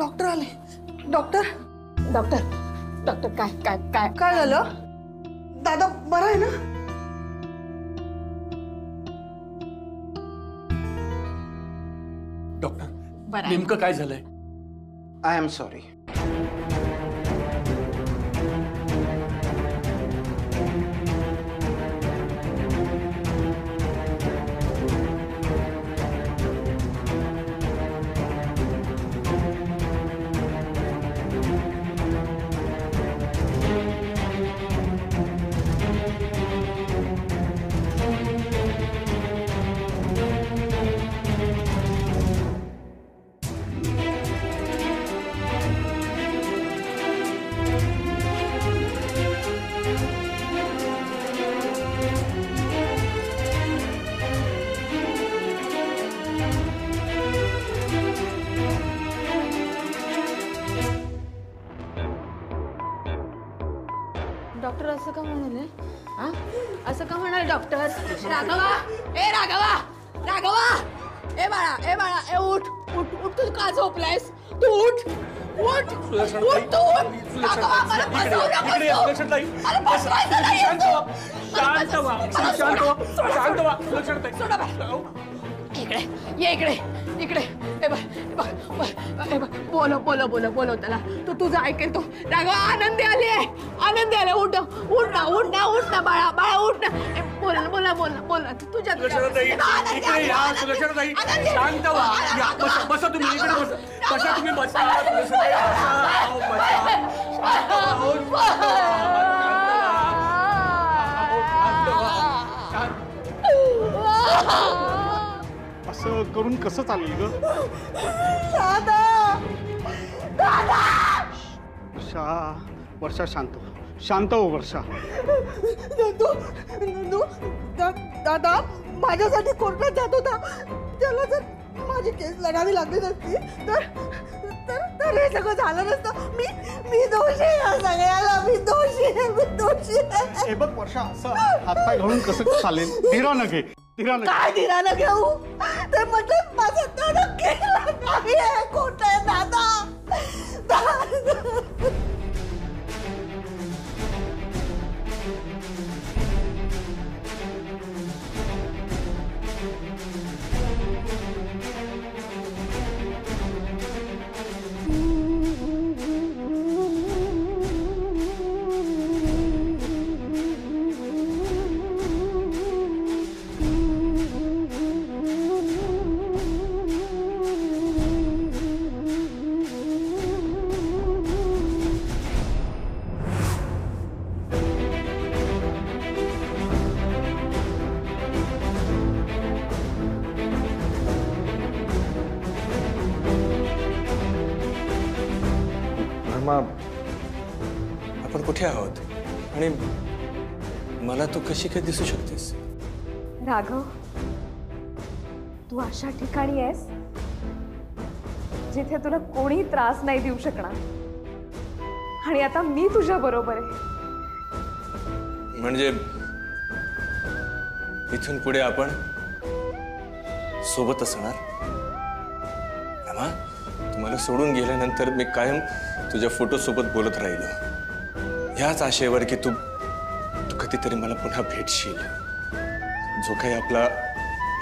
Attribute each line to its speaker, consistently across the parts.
Speaker 1: Doctor आले. Doctor
Speaker 2: doctor doctor काय काय काय
Speaker 1: काय झालं? दादा बरा आहे ना?
Speaker 3: डॉक्टर नेमकं काय झालंय?
Speaker 4: I am sorry.
Speaker 2: डॉक्टर असं का म्हणाले? असं का म्हणाले डॉक्टर? राघवा, ए राघवा, राघवा, ए बाळा, ए उठ उठ उठ. तू का झोपलायस? तू उठ उठ उठ तू उठ. राघवा, मला बसवू नकोस तू. अरे बसवायचं नाही तू.
Speaker 3: शांत व्हा.
Speaker 2: सोडा बाई. इकडे ये, इकडे. बोलो त्याला. तू तुझं ऐकेल तो. राघवा, आनंदी आले. उठ ना बाळा उठ ना. बोला तुझ्या
Speaker 3: शांत व्हा. बसा तुम्ही इकडे. बसा तुम्ही.
Speaker 5: असं करून कसं चालेल ग? वर्षा शांत हो वर्षा.
Speaker 1: दादा माझ्यासाठी कोर्टात जात होता. त्याला जर माझी केस लढावी लागली नसती तर हे सगळं झालं नसतं. मी दोषी आहे. सगळ्याला मी दोषी आहे.
Speaker 5: हे बघ वर्षा, असं हातपाय घालून कसं चालेल? धीरानं घे.
Speaker 1: काय धीरानं घेऊ? ते म्हटलं माझा दादा केला नाही आहे. खोटं आहे दादा.
Speaker 6: आपण कुठे आहोत आणि मला तू कशी काय दिसू शकतेस?
Speaker 7: राघव, तू अशा ठिकाणी आहेस जिथे तुला कोणी त्रास नाही देऊ शकणार. आणि आता मी तुझ्या बरोबर आहे.
Speaker 6: म्हणजे इथून पुढे आपण सोबत असणार? रमा, तुम्हाला सोडून गेल्यानंतर मी कायम तुझ्या फोटो सोबत बोलत राहिलो, ह्याच आशेवर की तू कधीतरी मला पुन्हा भेटशील. जो काही आपला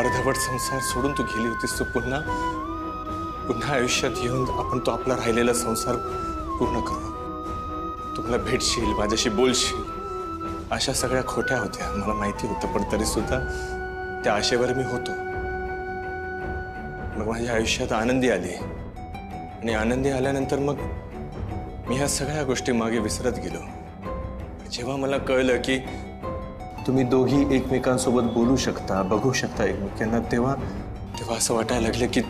Speaker 6: अर्धवट संसार सोडून तू गेली होतीस, तू पुन्हा आयुष्यात येऊन आपण तो आपला राहिलेला संसार पूर्ण करू. तू मला भेटशील, माझ्याशी बोलशील, अशा सगळ्या खोट्या होत्या, मला माहिती होतं. पण तरी सुद्धा त्या आशेवर मी होतो. मग माझ्या आयुष्यात आनंदी आली आणि आनंदी आल्यानंतर मग मी ह्या सगळ्या गोष्टी मागे विसरत गेलो. जेव्हा मला कळलं की तुम्ही दोघी एकमेकांसोबत बोलू शकता, बघू शकता एकमेकांना, तेव्हा असं वाटायला लागलं की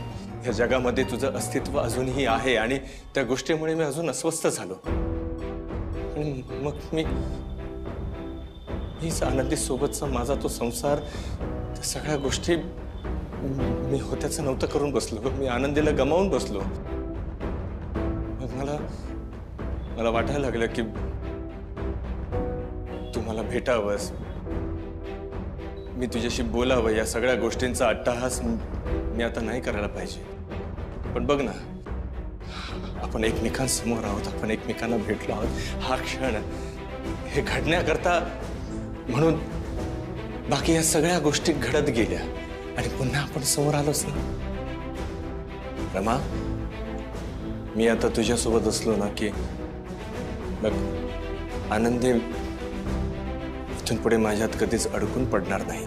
Speaker 6: या जगामध्ये तुझं अस्तित्व अजूनही आहे. आणि त्या गोष्टीमुळे मी अजून अस्वस्थ झालो. मग मीच आनंदी सोबतचा माझा तो संसार, त्या सगळ्या गोष्टी मी होत्याचं नव्हतं करून बसलो. मी आनंदीला गमावून बसलो. मग मला वाटायला लागलं की तू मला भेटावंस, मी तुझ्याशी बोलावं. या सगळ्या गोष्टींचा अट्टाहास मी आता नाही करायला पाहिजे. पण बघ ना, आपण एकमेकांसमोर आहोत, आपण एकमेकांना भेटलो आहोत. हा क्षण हे घडण्याकरता म्हणून बाकी या सगळ्या गोष्टी घडत गेल्या आणि पुन्हा आपण समोर आलोच ना. रमा, मी आता तुझ्यासोबत असलो ना की बघ, आनंदी इथून पुढे माझ्यात कधीच अडकून पडणार नाही.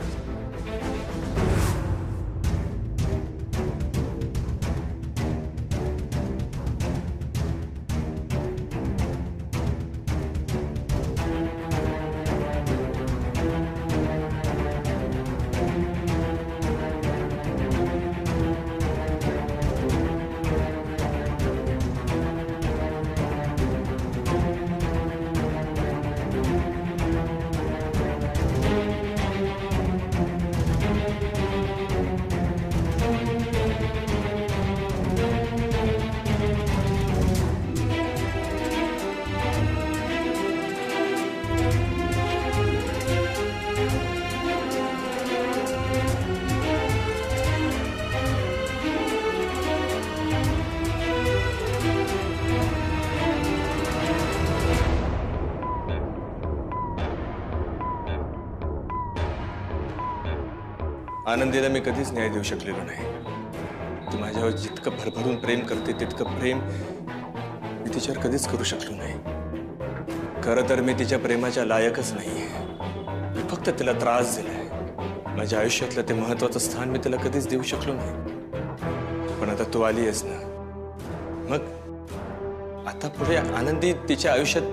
Speaker 6: आनंदीला मी कधीच न्याय देऊ शकलेलो नाही. ती माझ्यावर जितकं भरभरून प्रेम करते तितकं प्रेम मी तिच्यावर कधीच करू शकलो नाही. खरं तर मी तिच्या प्रेमाच्या लायकच नाहीये. मी फक्त तिला त्रास दिलाय. माझ्या आयुष्यातलं ते महत्वाचं स्थान मी तिला कधीच देऊ शकलो नाही. पण आता तू आली आहेस ना, मग आता पुढे आनंदी तिच्या आयुष्यात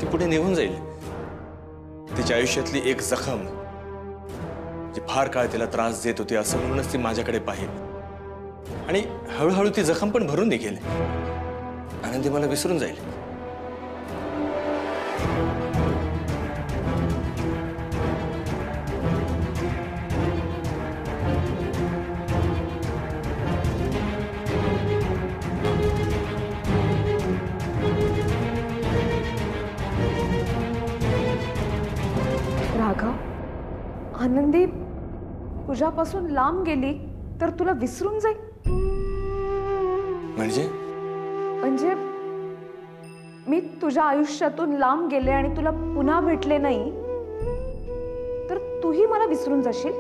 Speaker 6: ती पुढे निघून जाईल. तिच्या आयुष्यातली एक जखम जी फार काळ तिला त्रास देत होती असं म्हणूनच ती माझ्याकडे पाहिली आणि हळूहळू ती जखम पण भरून निघेल. आनंदी मला विसरून जाईल.
Speaker 7: राघव, आनंदी तुझ्यापासून लांब गेली तर तुला विसरून जाईल? म्हणजे मी तुझ्या आयुष्यातून लांब गेले आणि तुला पुन्हा भेटले नाही तर तूही मला विसरून जाशील?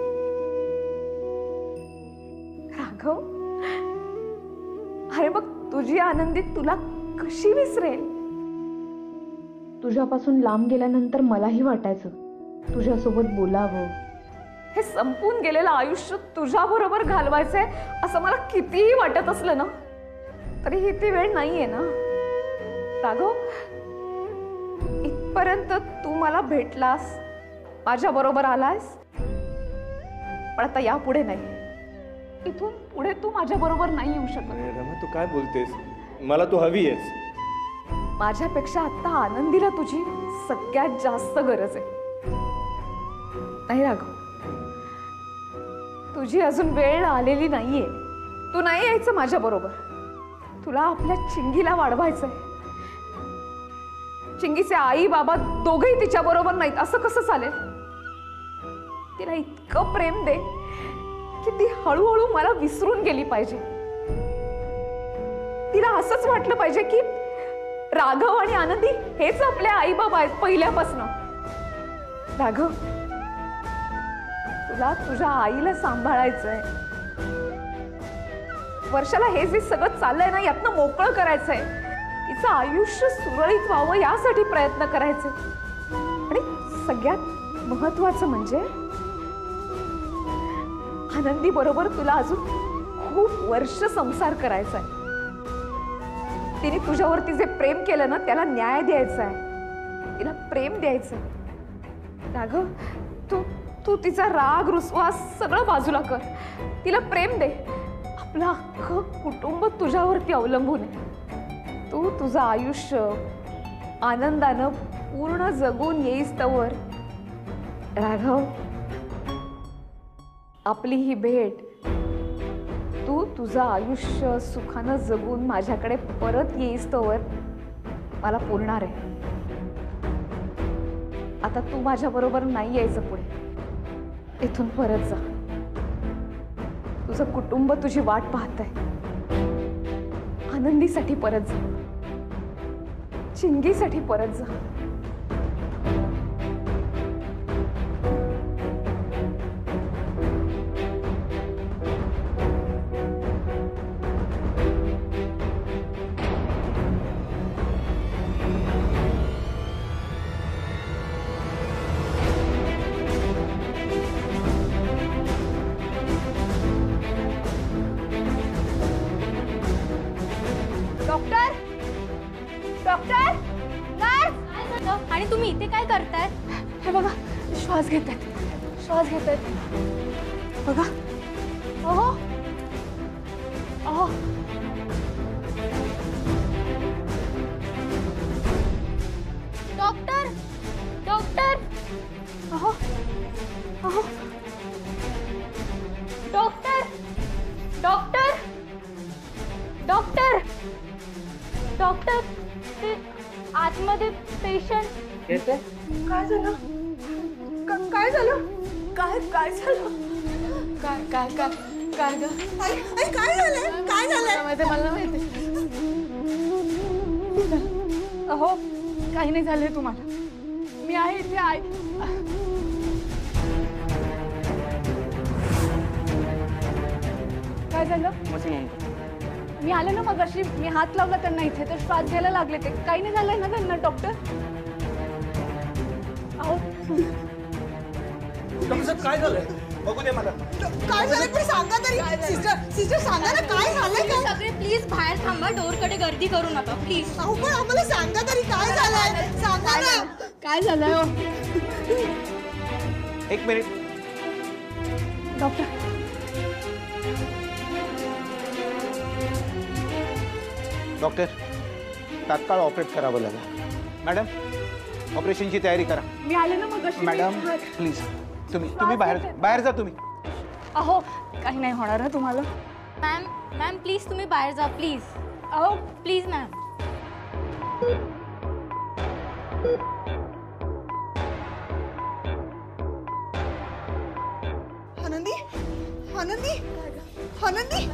Speaker 7: राघव, अरे मग तुझी आनंदी तुला कशी विसरेल? तुझ्यापासून लांब गेल्यानंतर मलाही वाटायचं तुझ्यासोबत बोलावं, हे संपून गेलेलं आयुष्य तुझ्या बरोबर घालवायचंय असं मला कितीही वाटत असलं ना तरीही ती वेळ नाहीये ना. राघव, इथपर्यंत तू मला भेटलास, माझ्या बरोबर आलास, पण आता यापुढे नाही. इथून पुढे तू माझ्या बरोबर नाही येऊ शकत.
Speaker 6: रमा, तू काय बोलतेस? मला तू हवी आहेस.
Speaker 7: माझ्यापेक्षा आता आनंदीला तुझी सगळ्यात जास्त गरज आहे. नाही राघव, तुझी अजून वेळ आलेली नाहीये. तू नाही यायचं माझ्या बरोबर. तुला आपल्या चिंगीला वाढवायचंय. चिंगीचे आई बाबा दोघेही तिच्या बरोबर नाहीत, असं कसं चालेल? तिला इतकं प्रेम दे की ती हळूहळू मला विसरून गेली पाहिजे. तिला असंच वाटलं पाहिजे की राघव आणि आनंदी हेच आपल्या आई बाबा आहेत पहिल्यापासून. राघव, तुला तुझ्या आईला सांभाळायचंय. वर्षाला हे जे सगळं चाललंय ना यातनं मोकळं करायचंय. तिचं आयुष्य सुरळीत व्हावं यासाठी प्रयत्न करायचे. आणि सगळ्यात महत्वाचं म्हणजे आनंदी बरोबर तुला अजून खूप वर्ष संसार करायचा आहे. तिने तुझ्यावरती जे प्रेम केलं ना त्याला न्याय द्यायचा आहे. तिला प्रेम द्यायचंय. राघव, तू तिचा राग रुसवा सगळं बाजूला कर. तिला प्रेम दे. आपलं अख्खं कुटुंब तुझ्यावरती अवलंबून आहे. तू तुझं आयुष्य आनंदानं पूर्ण जगून येईस तवर राघव, आपली ही भेट तू तुझं आयुष्य सुखानं जगून माझ्याकडे परत येईस तवर मला पुरणार आहे. आता तू माझ्या बरोबर नाही यायचं पुढे. इथून परत जा. तुझं कुटुंब तुझी वाट पाहतंय. आनंदीसाठी परत जा, चिंगीसाठी परत जा. Doctor, doctor, nurse.
Speaker 8: आणि तुम्ही इथे काय करताय?
Speaker 7: हे बघा, श्वास घेत आहेत, श्वास घेत आहेत. बघा. अहो अहो.
Speaker 8: डॉक्टर, डॉक्टर,
Speaker 7: अहो अहो.
Speaker 8: डॉक्टर, डॉक्टर, डॉक्टर, डॉक्टर, ते आतमध्ये पेशंट.
Speaker 1: काय झालं? काय झालं? काय काय झालं?
Speaker 2: काय काय काय काय ग?
Speaker 1: आई काय झालंय? काय झालंय?
Speaker 2: मला माहिती.
Speaker 7: अहो, काही नाही झालंय तुम्हाला. मी आहे इथे. काय झालं? मी आले ना मग अशी, मी हात लावला त्यांना इथे, तर श्वास घ्यायला लागले. ते काही नाही झालंय ना त्यांना डॉक्टर? अहो
Speaker 3: डॉक्टर साहेब काय झालंय?
Speaker 5: बघू दे मला.
Speaker 1: काय झालं ते सांगा तरी. सिस्टर सांगा ना काय झालंय काय?
Speaker 8: सगळे प्लीज बाहेर थांबा, डोरकडे गर्दी करू नका प्लीज.
Speaker 1: अहो पण आम्हाला सांगा तरी काय झालंय. सांगा ना.
Speaker 2: काय झालंय हो?
Speaker 5: एक मिनिट.
Speaker 7: डॉक्टर,
Speaker 5: डॉक्टर, तात्काळ ऑपरेट करावं लागेल. मॅडम, ऑपरेशनची तयारी करा.
Speaker 7: मी आले ना मग अशी.
Speaker 5: मॅडम प्लीज, तुम्ही बाहेर जा तुम्ही.
Speaker 7: अहो, काही नाही होणार ना तुम्हाला.
Speaker 8: मॅम, मॅम प्लीज तुम्ही बाहेर जा प्लीज.
Speaker 7: अहो
Speaker 8: प्लीज मॅम.
Speaker 1: आनंदी, आनंदी, आनंदी,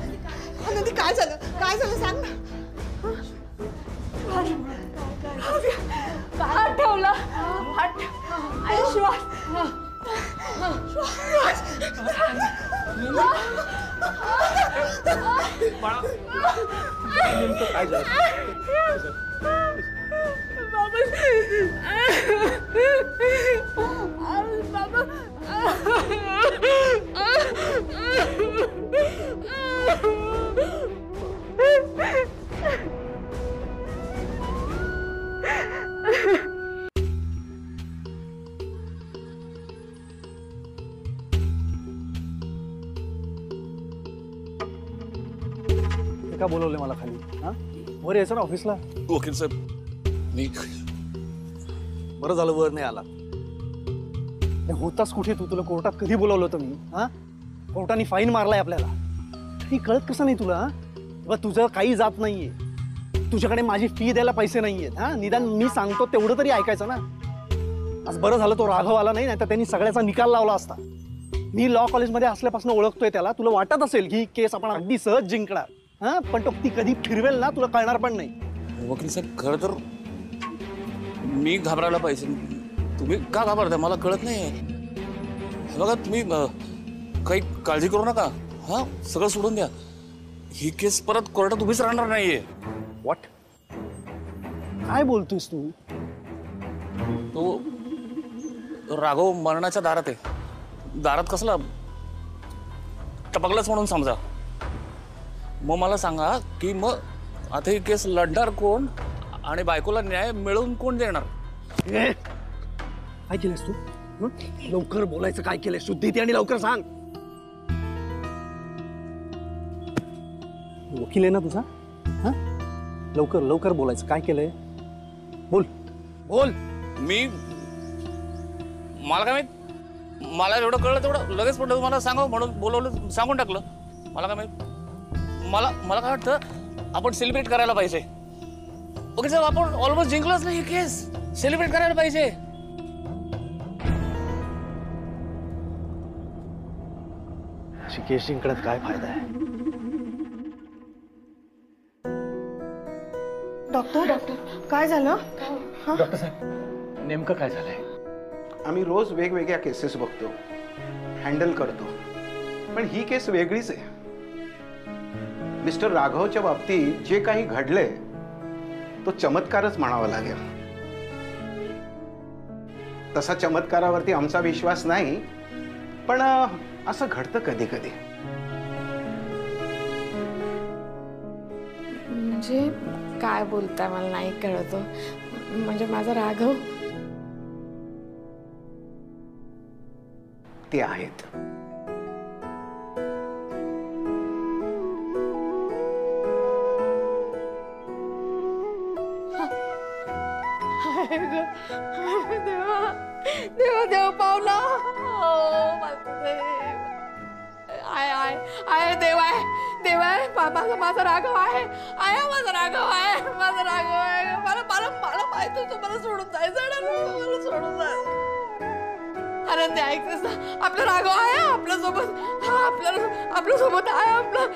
Speaker 1: आनंदी काय झालं? काय झालं सांग ना.
Speaker 7: हात ठेवला. हात आणि श्वास.
Speaker 3: नेमकं काय झालं?
Speaker 5: का बोलवले मला खाली? हा, वर यायचं ना ऑफिसला.
Speaker 6: वकील साहेब, मी
Speaker 5: बरं झालं वर नाही आला. होतास कुठे तू? तुला कोर्टात कधी बोलवलं होतं मी? हा, कोर्टाने फाईन मारलाय आपल्याला. हे कळत कसं नाही तुला? बघ, तुझं काही जात नाहीये. तुझ्याकडे माझी फी द्यायला पैसे नाहीयेत. हा, निदान मी सांगतो तेवढं तरी ऐकायचं ना. आज बरं झालं तो राघव आला नाही, तर त्यांनी सगळ्याचा निकाल लावला असता. मी लॉ कॉलेजमध्ये असल्यापासून ओळखतोय त्याला. तुला वाटत असेल की केस आपण अगदी सहज जिंकणार. हा, पण तो ती कधी फिरवेल ना, तुला कळणार पण नाही.
Speaker 9: वकील साहेब, खरं तर मी घाबरायला पाहिजे. तुम्ही का घाबरताय मला कळत नाही. बघा, तुम्ही काही काळजी करू नका. हा, सगळं सोडून द्या. ही केस परत कोर्टात उभीच राहणार नाहीये.
Speaker 5: व्हॉट? काय बोलतोयस तू?
Speaker 9: तो राघव मरणाच्या दारात आहे. दारात कसला? टपकलाच म्हणून समजा. मग मला सांगा की मग आता ही केस लढणार कोण आणि बायकोला न्याय मिळवून कोण देणार?
Speaker 5: काय केलंस तू? लवकर बोलायचं. काय केलंय शुद्धीती? आणि लवकर सांग. वकील आहे ना तुझा? हा, लवकर लवकर बोलायचं. काय केलंय? बोल बोल.
Speaker 9: मी मला काय माहित? मला एवढं कळलं तेवढं लगेच पडलं तुम्हाला सांगा म्हणून बोलवलं, सांगून टाकलं. मला काय माहित? मला काय वाटतं आपण सेलिब्रेट करायला पाहिजे. ओके साहेब, आपण ऑलमोस्ट जिंकलोच नाही. ही केस सेलिब्रेट करायला पाहिजे.
Speaker 5: केस जिंकण्यात काय फायदा आहे?
Speaker 2: डॉक्टर काय झालं?
Speaker 5: डॉक्टर साहेब नेमकं काय झालंय?
Speaker 4: आम्ही रोज वेगवेगळ्या केसेस बघतो, हँडल करतो, पण ही केस वेगळीच आहे. मिस्टर राघवच्या बाबतीत जे काही घडलंय तो चमत्कारच म्हणावा लागेल. तसा चमत्कारावरती आमचा विश्वास नाही, पण असं घडतं कधी कधी.
Speaker 2: म्हणजे काय बोलताय मला नाही कळत. म्हणजे माझा राघव
Speaker 4: ते आहेत.
Speaker 2: देवा देवा देवा पावला. आय आय आय देव आहे, देव आहे. माझा राघव आहे, आय माझा राघव आहे, माझा राघव आहे. मला मला मला माहिती तू मला सोडून जायचं ना, मला सोडून जायचं. आनंदी ऐकतेस ना, आपला राघव आहे आपल्यासोबत, आपल्या सोबत आहे आपला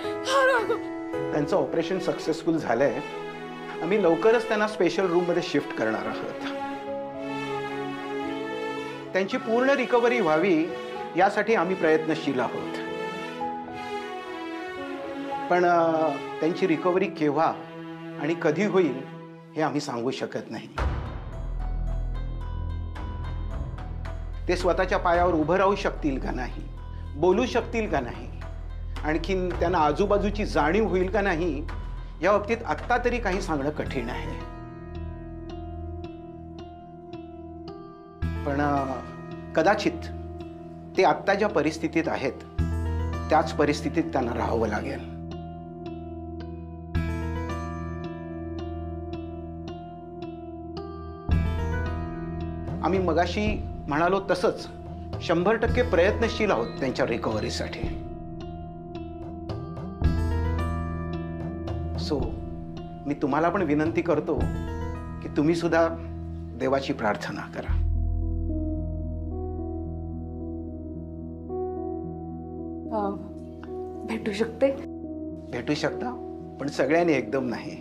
Speaker 2: राघव.
Speaker 4: त्यांचं ऑपरेशन सक्सेसफुल झालंय. आम्ही लवकरच त्यांना स्पेशल रूम मध्ये शिफ्ट करणार आहोत. त्यांची पूर्ण रिकव्हरी व्हावी यासाठी आम्ही प्रयत्नशील आहोत. पण त्यांची रिकव्हरी केव्हा आणि कधी होईल हे आम्ही सांगू शकत नाही. ते स्वतःच्या पायावर उभं राहू शकतील का नाही, बोलू शकतील का नाही, आणखीन त्यांना आजूबाजूची जाणीव होईल का नाही, या बाबतीत आत्ता तरी काही सांगणं कठीण आहे. पण कदाचित ते आत्ता ज्या परिस्थितीत आहेत त्याच परिस्थितीत त्यांना राहावं लागेल. आम्ही मगाशी म्हणालो तसंच 100% प्रयत्नशील आहोत त्यांच्या रिकव्हरीसाठी. सो मी तुम्हाला पण विनंती करतो की तुम्ही सुद्धा देवाची प्रार्थना करा.
Speaker 7: भेटू शकते?
Speaker 4: भेटू शकता, पण सगळ्यांनी एकदम नाही.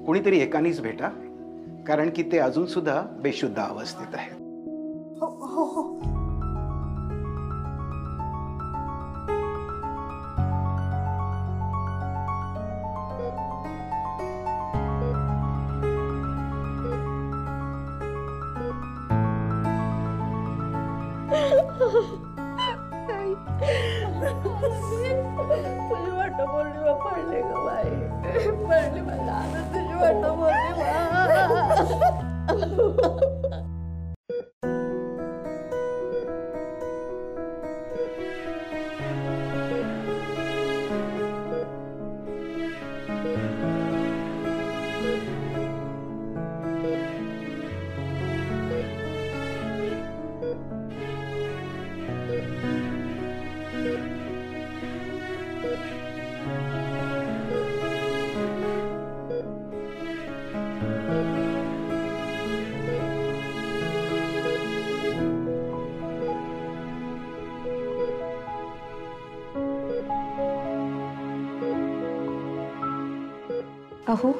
Speaker 4: कोणीतरी एकानीच भेटा, कारण की ते अजून सुद्धा बेशुद्ध अवस्थेत आहेत.
Speaker 2: तुझी वाट पौर्णिमा पडली ग बाई, पडली मला आनंद, तुझी वाट पौर्णिमा.
Speaker 7: अहो,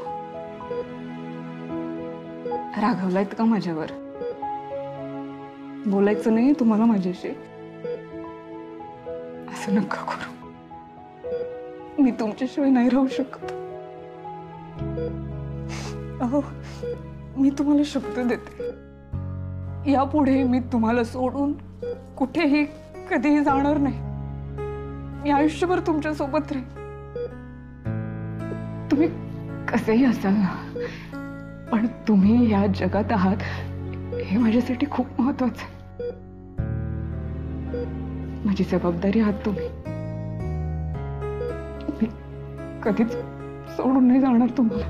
Speaker 7: रागवलायत का माझ्यावर? बोलायचं नाही तुम्हाला माझ्याशी? असं नका करू, मी तुमच्याशिवाय नाही राहू शकत. अहो, मी तुम्हाला शब्द देते, यापुढे मी तुम्हाला सोडून कुठेही कधीही जाणार नाही. मी आयुष्यभर तुमच्या सोबत राहीन. तुम्ही कसेही असाल ना, पण तुम्ही या जगात आहात हे माझ्यासाठी खूप महत्वाचं आहे. माझी जबाबदारी आहात तुम्ही. मी कधीच सोडून नाही जाणार तुम्हाला.